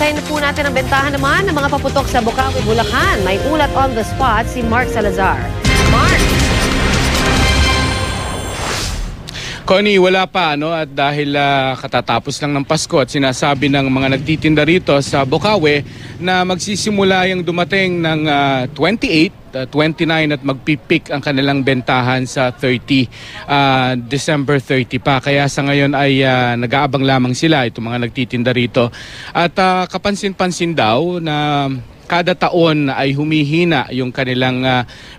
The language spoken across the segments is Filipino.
Talakayin na po natin ang bentahan naman ng mga paputok sa Bocaue, Bulacan. May ulat on the spot si Mark Salazar. Mark! Connie, wala pa at dahil katatapos lang ng Pasko at sinasabi ng mga nagtitinda rito sa Bocaue na magsisimula yung dumating ng 28, 29 at magpipik ang kanilang bentahan sa 30, December 30 pa. Kaya sa ngayon ay nag-aabang lamang sila itong mga nagtitinda rito. At kapansin-pansin daw na kada taon ay humihina yung kanilang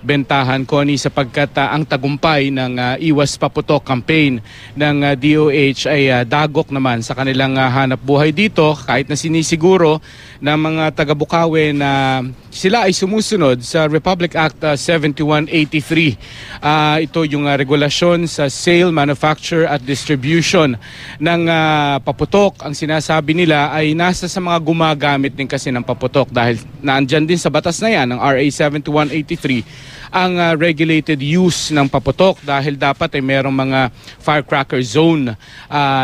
bentahan, Connie, sapagkat ang tagumpay ng Iwas Paputok campaign ng DOH ay dagok naman sa kanilang hanap buhay dito, kahit na sinisiguro ng mga taga-Bocaue na sila ay sumusunod sa Republic Act 7183. Ito yung regulasyon sa sale, manufacture at distribution ng paputok. Ang sinasabi nila ay nasa sa mga gumagamit din kasi ng paputok dahil naandyan din sa batas na yan ng RA 7183 ang regulated use ng paputok dahil dapat ay merong mga firecracker zone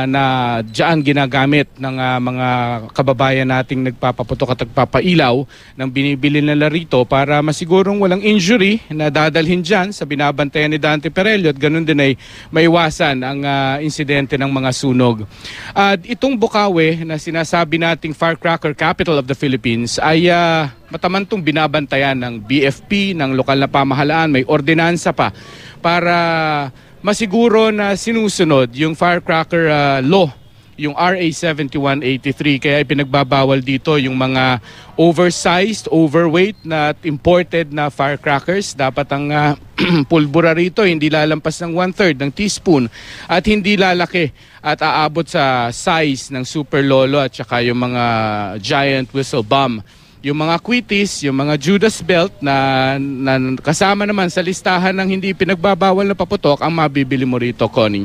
na diyan ginagamit ng mga kababayan nating nagpapaputok at nagpapailaw ng binibili nila rito para masigurong walang injury na dadalhin dyan sa binabantayan ni Dante Perello at ganun din ay maiwasan ang insidente ng mga sunog. Itong Bocaue na sinasabi nating firecracker capital of the Philippines ay matamantong binabantayan ng BFP, ng lokal na pamahalaan, may ordinansa pa para masiguro na sinusunod yung firecracker law, yung RA 7183. Kaya pinagbabawal dito yung mga oversized, overweight na imported na firecrackers. Dapat ang pulbura rito hindi lalampas ng 1/3 ng teaspoon at hindi lalaki at aabot sa size ng Super Lolo at saka yung mga giant whistle bomb. Yung mga Quitis, yung mga Judas Belt na kasama naman sa listahan ng hindi pinagbabawal na paputok ang mabibili mo rito, Connie.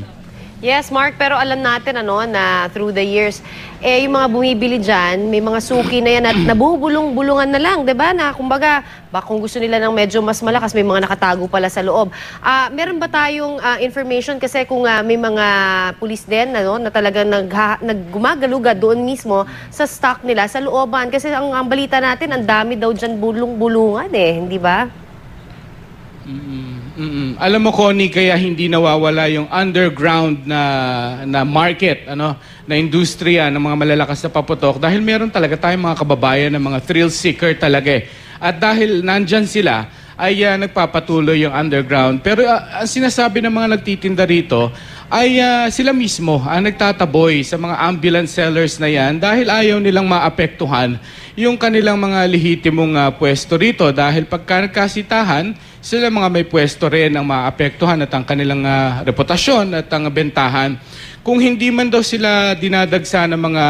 Yes, Mark, pero alam natin na through the years, yung mga bumibili dyan, may mga suki na yan at nabubulong-bulungan na lang, diba? Na kumbaga, kung gusto nila ng medyo mas malakas, may mga nakatago pala sa loob. Meron ba tayong information? Kasi kung may mga pulis din na talagang naggumagaluga doon mismo sa stock nila, sa looban. Kasi ang balita natin, ang dami daw dyan bulong-bulungan hindi ba? Alam mo, Connie, kaya hindi nawawala yung underground na market, na industriya ng mga malalakas na paputok dahil meron talaga tayong mga kababayan na mga thrill seeker talaga At dahil nandyan sila, ay nagpapatuloy yung underground. Pero ang sinasabi ng mga nagtitinda rito ay sila mismo ang nagtataboy sa mga ambulance sellers na yan dahil ayaw nilang maapektuhan yung kanilang mga lehitimong pwesto rito dahil pagka nagkasitahan, sila mga may pwesto rin ang maapektuhan at ang kanilang reputasyon at ang bentahan. Kung hindi man daw sila dinadagsa ng mga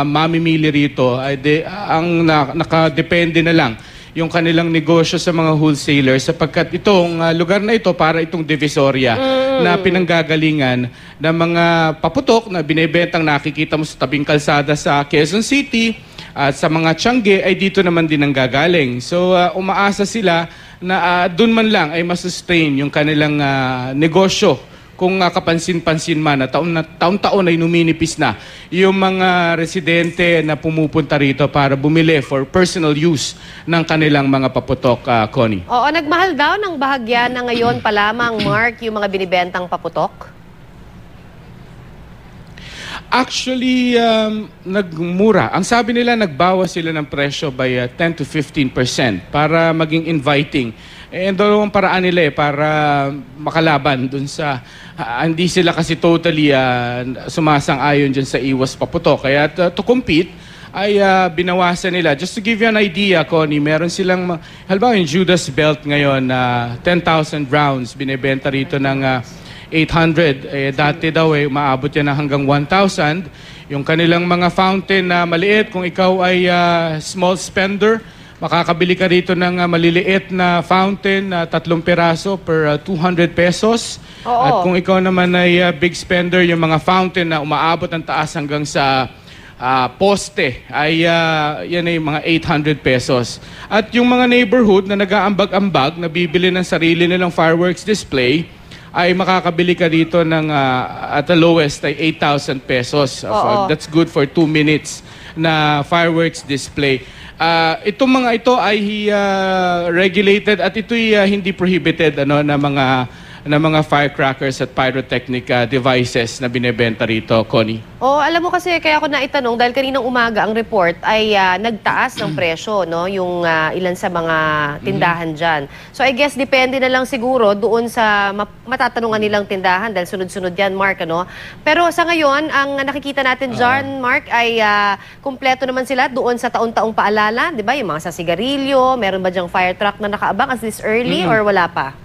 mamimili rito, ay ang nakadepende na lang yung kanilang negosyo sa mga wholesalers sapagkat itong lugar na ito para itong divisoria na pinanggagalingan ng mga paputok na binebentang nakikita mo sa tabing kalsada sa Quezon City at sa mga Tiangge ay dito naman din ang gagaling. So umaasa sila na doon man lang ay masustain yung kanilang negosyo kung kapansin-pansin man na taon-taon ay numinipis na yung mga residente na pumupunta rito para bumili for personal use ng kanilang mga paputok, Connie. Oo, nagmahal daw ng bahagya na ngayon pa lamang, Mark, yung mga binibentang paputok? Actually, nagmura. Ang sabi nila, nagbawas sila ng presyo by 10 to 15% para maging inviting. Dalawang paraan nila para makalaban dun sa hindi sila kasi totally sumasang-ayon dyan sa Iwas Paputok. Kaya to compete ay binawasan nila. Just to give you an idea, Connie, meron silang, halimbawa yung Judas Belt ngayon, 10,000 rounds, binibenta rito ng 800. Dati daw maabot yan na hanggang 1,000. Yung kanilang mga fountain na maliit, kung ikaw ay small spender, makakabili ka rito ng maliliit na fountain na 3 peraso per 200 pesos. Oo. At kung ikaw naman ay big spender, yung mga fountain na umaabot ang taas hanggang sa poste ay yan ay mga 800 pesos. At yung mga neighborhood na nag-aambag-ambag, na bibili ng sarili nilang fireworks display, ay makakabili ka dito ng at the lowest ay 8,000 pesos. That's good for 2 minutes na fireworks display. Itong mga ito ay regulated at ito'y hindi prohibited na mga firecrackers at pyrotechnic devices na binebenta rito, Connie. Oh, alam mo kasi kaya ako naitanong dahil kaninang umaga ang report ay nagtaas ng presyo, no, yung ilan sa mga tindahan diyan. So I guess depende na lang siguro doon sa matatanungan nilang tindahan dahil sunod-sunod yan, Mark, ano. Pero sa ngayon, ang nakikita natin diyan, Mark, ay kumpleto naman sila doon sa taon-taong paalala, 'di ba? Yung mga sa sigarilyo, meron ba diyang fire truck na nakaabang as this early or wala pa?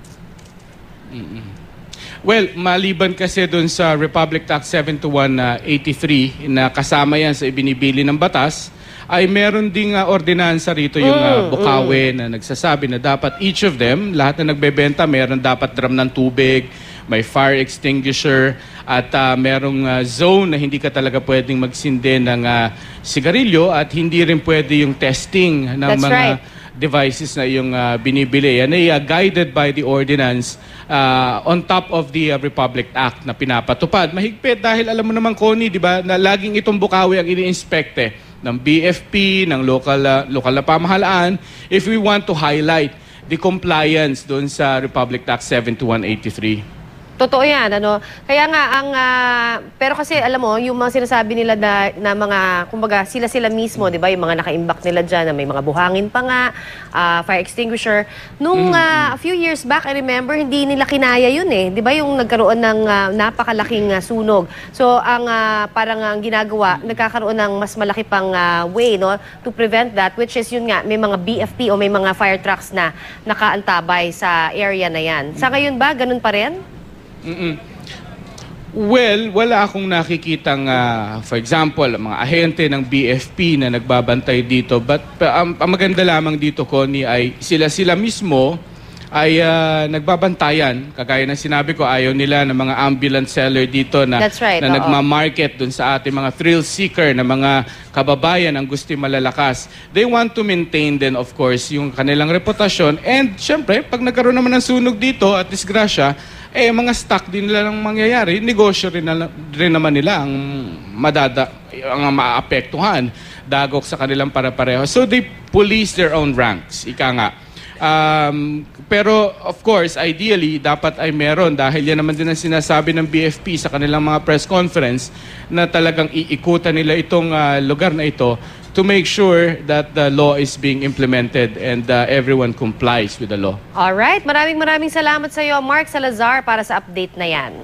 Well, maliban kasi dun sa Republic Act 72183 na kasama yan sa ibinibili ng batas, ay meron ding ordinansa rito yung Bukawe na nagsasabi na dapat each of them, lahat na nagbebenta, meron dapat drum ng tubig, may fire extinguisher, at merong zone na hindi ka talaga pwedeng magsindi ng sigarilyo at hindi rin pwede yung testing ng That's mga right. devices na yung binibili. Yan ay guided by the ordinance on top of the Republic Act na pinapatupad. Mahigpit dahil alam mo naman, Connie, di ba, na laging itong Bukawi ang ini-inspekte ng BFP, ng local na pamahalaan if we want to highlight the compliance doon sa Republic Act 72183. Totoo yan, ano. Kaya nga, pero kasi alam mo, yung mga sinasabi nila na mga, kumbaga, sila mismo, di ba, yung mga nakaimbak nila dyan, na may mga buhangin pa nga, fire extinguisher. Nung a few years back, I remember, hindi nila kinaya yun eh. Di ba, yung nagkaroon ng napakalaking sunog. So, parang ang ginagawa, nagkakaroon ng mas malaki pang way, no, to prevent that, which is yun nga, may mga BFP o may mga fire trucks na nakaantabay sa area na yan. Sa ngayon ba, ganun pa rin? Well, wala akong nakikitang, for example, mga ahente ng BFP na nagbabantay dito. But ang maganda lamang dito, Connie, ay sila mismo ay nagbabantayan. Kagaya ng sinabi ko, ayaw nila ng mga ambulance seller dito na, That's right, na oo. nagmamarket dun sa ating mga thrill seeker na mga kababayan ang gusto malalakas. They want to maintain then, of course, yung kanilang reputasyon. And syempre, pag nagkaroon naman ng sunog dito at disgrasya, mga stock din nila lang mangyayari, negosyo rin naman nila ang maapektuhan, dagok sa kanilang para-pareho. So they police their own ranks, ika nga. Pero of course, ideally, dapat ay meron dahil yan naman din ang sinasabi ng BFP sa kanilang mga press conference na talagang iikutan nila itong lugar na ito to make sure that the law is being implemented and everyone complies with the law. Alright, maraming salamat sa iyo, Mark Salazar, para sa update na yan.